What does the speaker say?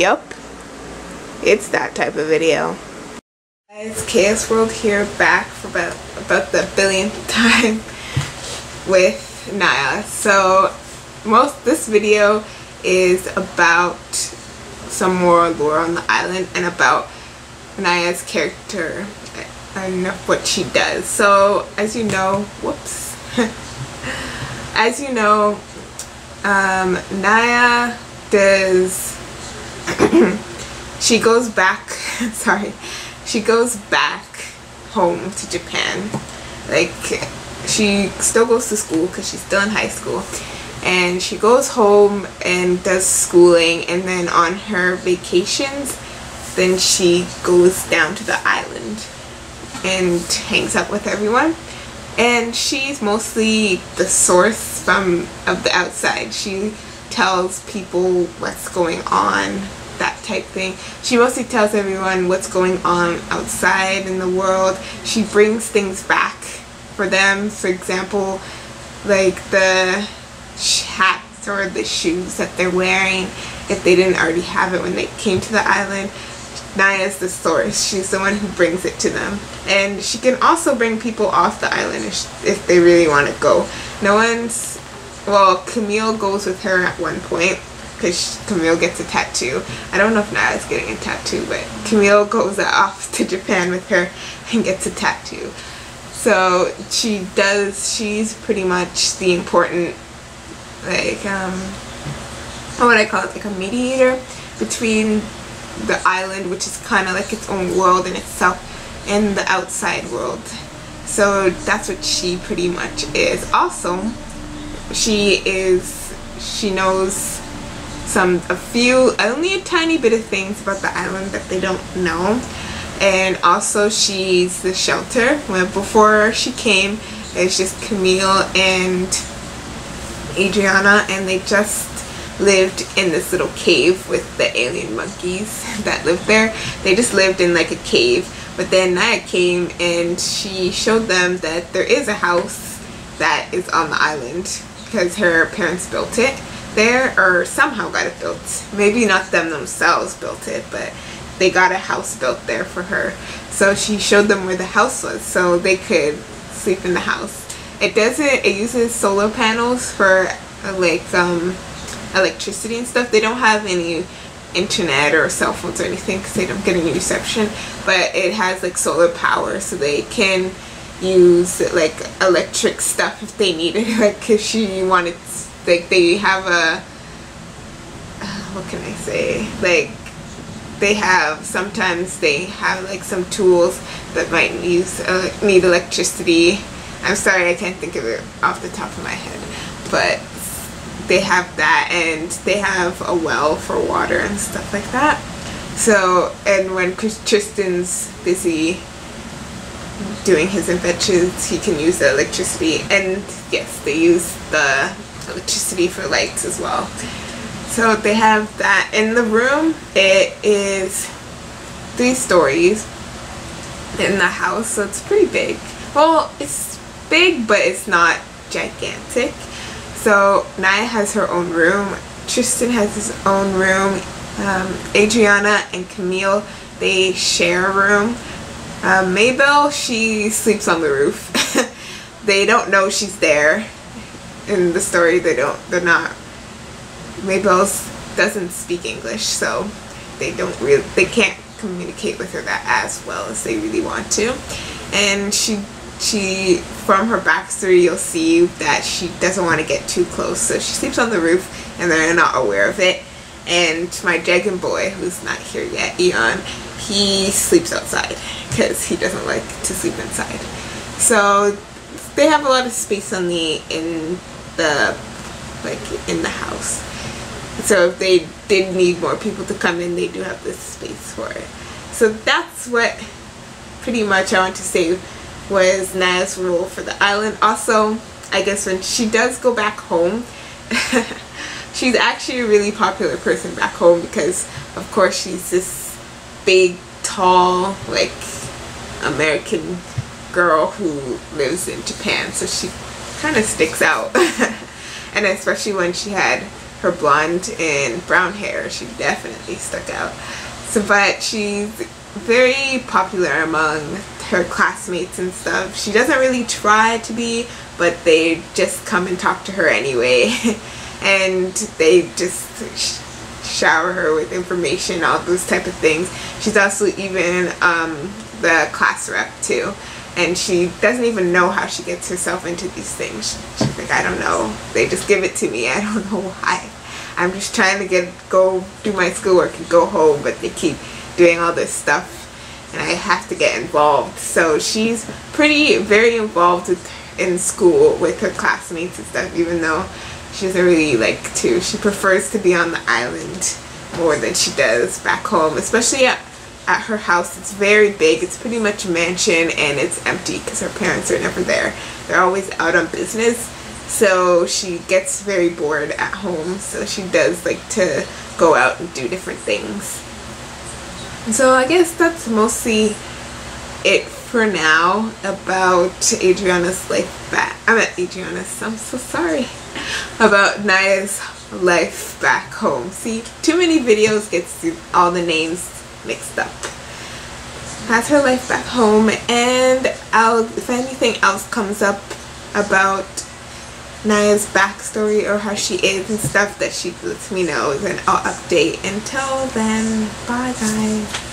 Yup, it's that type of video. Guys, Chaos World here, back for about the billionth time with Naya. So this video is about some more lore on the island and about Naya's character and what she does. So as you know, whoops, as you know, Naya does she goes back she goes back home to Japan. Like, she still goes to school because she's still in high school, and she goes home and does schooling, and then on her vacations then she goes down to the island and hangs out with everyone. And she's mostly the source of the outside. She tells people what's going on, that type thing. She mostly tells everyone what's going on outside in the world. She brings things back for them. For example, like the hats or the shoes that they're wearing, if they didn't already have it when they came to the island. Naya's the source. She's the one who brings it to them. And she can also bring people off the island if they really want to go. Well, Camille goes with her at one point because Camille gets a tattoo. I don't know if Naya's getting a tattoo, but Camille goes off to Japan with her and gets a tattoo. So she's pretty much the important, like, what would I call it, like a mediator between the island, which is kind of like its own world in itself, and the outside world. So that's what she pretty much is. Also, she knows only a tiny bit of things about the island that they don't know. And also she's the shelter. When before she came, it's just Camille and Adriana, and they just lived in this little cave with the alien monkeys that lived there. They just lived in like a cave. But then Naya came and she showed them that there is a house that is on the island because her parents built it there, or somehow got it built. Maybe not them themselves built it, but they got a house built there for her. So she showed them where the house was so they could sleep in the house. It uses solar panels for like electricity and stuff. They don't have any internet or cell phones or anything because they don't get any reception, but it has like solar power, so they can use like electric stuff if they need it. Like, if she wanted, like, they have a what can I say, like, sometimes they have like some tools that might need electricity. I'm sorry, I can't think of it off the top of my head, but they have that, and they have a well for water and stuff like that. So, and when Tristan's busy doing his inventions, he can use the electricity. And yes, they use the electricity for lights as well. So they have that in the room. It is 3 stories in the house, so it's pretty big. Well, it's big, but it's not gigantic. So Naya has her own room, Tristan has his own room, Adriana and Camille, they share a room. Mabel, she sleeps on the roof. They don't know she's there in the story. Mabel doesn't speak English, so they can't communicate with her that as well as they really want to. And she from her backstory, you'll see that she doesn't want to get too close, so she sleeps on the roof and they're not aware of it. And my dragon boy, who's not here yet, Eon, he sleeps outside because he doesn't like to sleep inside. So they have a lot of space in the house. So if they did need more people to come in, they do have this space for it. So that's what pretty much I want to say was Naya's rule for the island. Also, I guess when she does go back home, she's actually a really popular person back home because, of course, she's this big, tall, like, American girl who lives in Japan, so she kind of sticks out. And especially when she had her blonde and brown hair, she definitely stuck out. So, but she's very popular among her classmates and stuff. She doesn't really try to be, but they just come and talk to her anyway. And they just shower her with information, all those type of things. She's also even the class rep too, and she doesn't even know how she gets herself into these things. She's like, I don't know, they just give it to me, I don't know why. I'm just trying to go do my schoolwork and go home, but they keep doing all this stuff and I have to get involved. So she's very involved in school with her classmates and stuff, even though she doesn't really like to. She prefers to be on the island more than she does back home, especially at her house. It's very big. It's pretty much a mansion and it's empty because her parents are never there. They're always out on business, so she gets very bored at home, so she does like to go out and do different things. So I guess that's mostly it for now about Adriana's life back. I'm so sorry. About Naya's life back home. See, too many videos gets all the names mixed up. That's her life back home, and if anything else comes up about Naya's backstory or how she is and stuff, that she lets me know, then I'll update. Until then, bye guys.